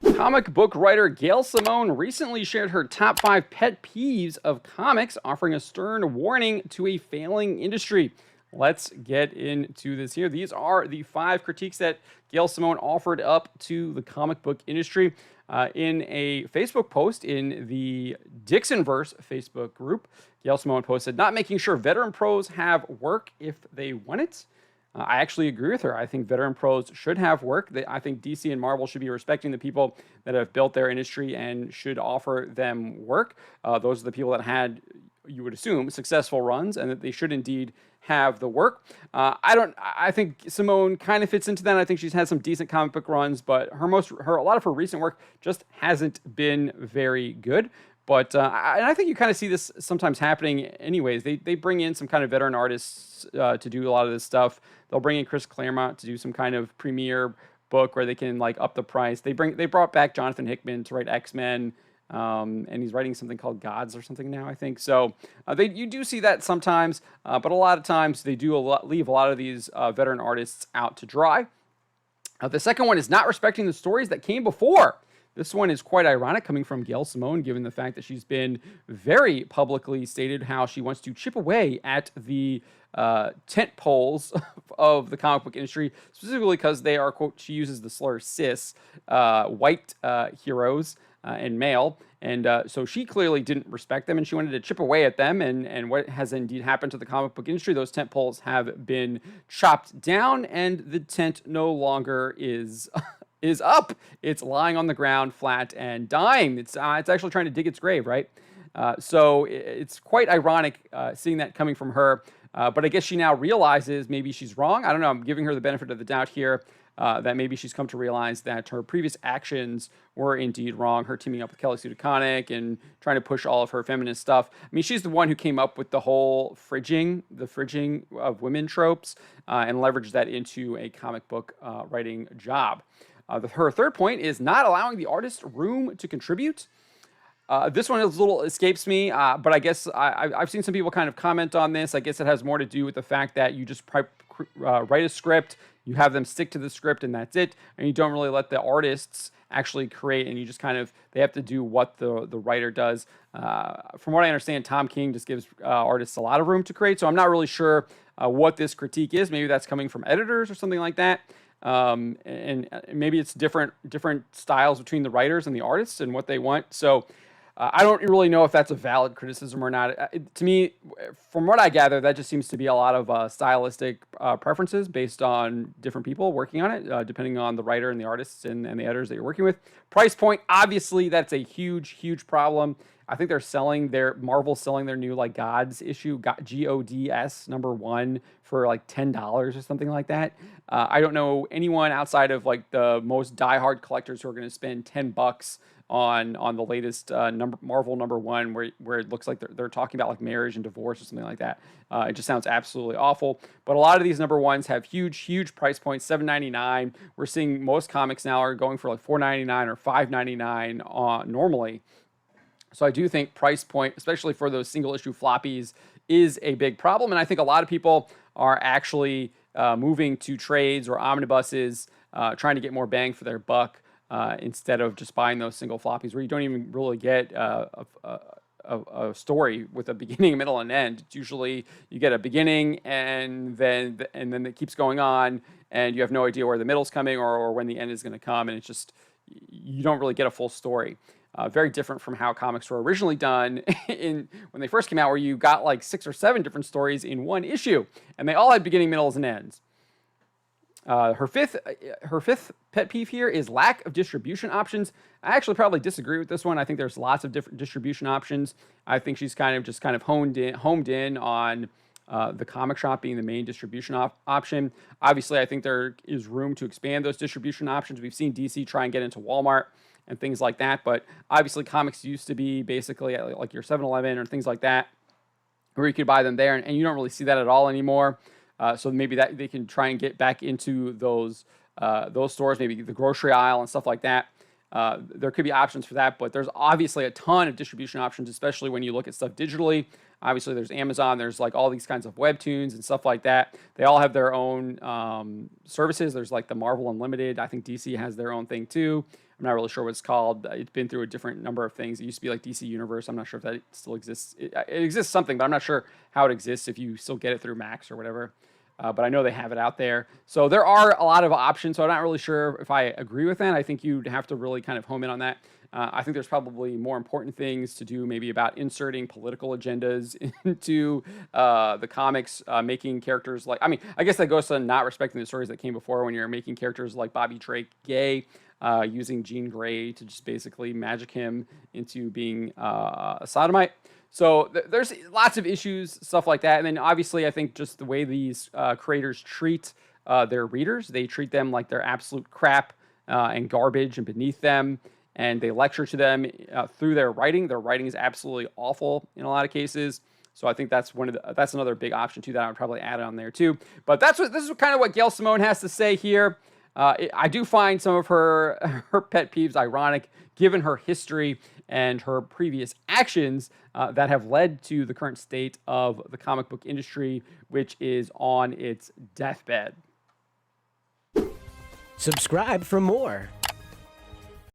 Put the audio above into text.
Comic book writer Gail Simone recently shared her top 5 pet peeves of comics, offering a stern warning to a failing industry. Let's get into this here. These are the 5 critiques that Gail Simone offered up to the comic book industry in a Facebook post in the Dixonverse Facebook group. Gail Simone posted, "Not making sure veteran pros have work if they want it." I actually agree with her. I think veteran pros should have work. I think DC and Marvel should be respecting the people that have built their industry and should offer them work. Those are the people that had, you would assume, successful runs, and that they should indeed have the work. I don't. I think Simone kind of fits into that. I think she's had some decent comic book runs, but a lot of her recent work just hasn't been very good. But I think you kind of see this sometimes happening anyways. They bring in some kind of veteran artists to do a lot of this stuff. They'll bring in Chris Claremont to do some kind of premiere book where they can like up the price. They brought back Jonathan Hickman to write X-Men, and he's writing something called Gods or something now, I think. So you do see that sometimes, but a lot of times they do leave a lot of these veteran artists out to dry. The second one is not respecting the stories that came before. This one is quite ironic coming from Gail Simone, given the fact that she's been very publicly stated how she wants to chip away at the tent poles of the comic book industry, specifically because they are, quote, she uses the slur cis, white heroes and male. And so she clearly didn't respect them, and she wanted to chip away at them. And what has indeed happened to the comic book industry, those tent poles have been chopped down, and the tent no longer is up. It's lying on the ground flat and dying. It's actually trying to dig its grave, right? So it's quite ironic seeing that coming from her. But I guess she now realizes maybe she's wrong. I don't know. I'm giving her the benefit of the doubt here, that maybe she's come to realize that her previous actions were indeed wrong. Her teaming up with Kelly Sue DeConnick and trying to push all of her feminist stuff. I mean, she's the one who came up with the whole fridging of women tropes, and leveraged that into a comic book writing job. Her third point is not allowing the artist room to contribute. This one is a little escapes me, but I guess I've seen some people kind of comment on this. I guess it has more to do with the fact that you just write a script, you have them stick to the script, and that's it, and you don't really let the artists actually create, and you just kind of, they have to do what the writer does. From what I understand, Tom King just gives artists a lot of room to create, so I'm not really sure what this critique is. Maybe that's coming from editors or something like that. And maybe it's different styles between the writers and the artists and what they want. So I don't really know if that's a valid criticism or not. To me, from what I gather, that just seems to be a lot of stylistic preferences based on different people working on it, depending on the writer and the artists and the editors that you're working with. Price point, obviously, that's a huge problem. I think Marvel's selling their new like Gods issue, GODS #1 for like $10 or something like that. I don't know anyone outside of like the most diehard collectors who are going to spend $10 on the latest Marvel #1, where it looks like they're talking about like marriage and divorce or something like that. It just sounds absolutely awful. But a lot of these #1s have huge price points, $7.99. We're seeing most comics now are going for like $4.99 or $5.99 normally. So I do think price point, especially for those single issue floppies, is a big problem. And I think a lot of people are actually moving to trades or omnibuses, trying to get more bang for their buck, instead of just buying those single floppies where you don't even really get a story with a beginning, middle, and end. It's usually you get a beginning and then it keeps going on, and you have no idea where the middle's coming or when the end is going to come, and it's just, you don't really get a full story. Very different from how comics were originally done when they first came out, where you got like 6 or 7 different stories in one issue, and they all had beginning, middles, and ends. Her fifth pet peeve here is lack of distribution options. I actually probably disagree with this one. I think there's lots of different distribution options. I think she's kind of homed in on the comic shop being the main distribution option. Obviously, I think there is room to expand those distribution options. We've seen DC try and get into Walmart and things like that, but obviously comics used to be basically like your 7-Eleven or things like that, where you could buy them there, and you don't really see that at all anymore. So maybe that they can try and get back into those stores, maybe the grocery aisle and stuff like that. There could be options for that, but there's obviously a ton of distribution options, especially when you look at stuff digitally. Obviously, there's Amazon, there's like all these kinds of webtoons and stuff like that. They all have their own services. There's like the Marvel Unlimited. I think DC has their own thing too. I'm not really sure what it's called. It's been through a different number of things. It used to be like DC Universe. I'm not sure if that still exists. It exists something, but I'm not sure how it exists if you still get it through Max or whatever. But I know they have it out there. So there are a lot of options. So I'm not really sure if I agree with that. I think you'd have to really kind of home in on that. I think there's probably more important things to do, maybe about inserting political agendas into the comics, making characters like, I mean, I guess that goes to not respecting the stories that came before when you're making characters like Bobby Drake gay, using Jean Grey to just basically magic him into being a sodomite. So there's lots of issues, stuff like that. And then obviously, I think just the way these creators treat their readers, they treat them like they're absolute crap and garbage and beneath them. And they lecture to them through their writing. Their writing is absolutely awful in a lot of cases. So I think that's that's another big option too that I would probably add on there too. But this is kind of what Gail Simone has to say here. I do find some of her pet peeves ironic, given her history and her previous actions that have led to the current state of the comic book industry, which is on its deathbed. Subscribe for more.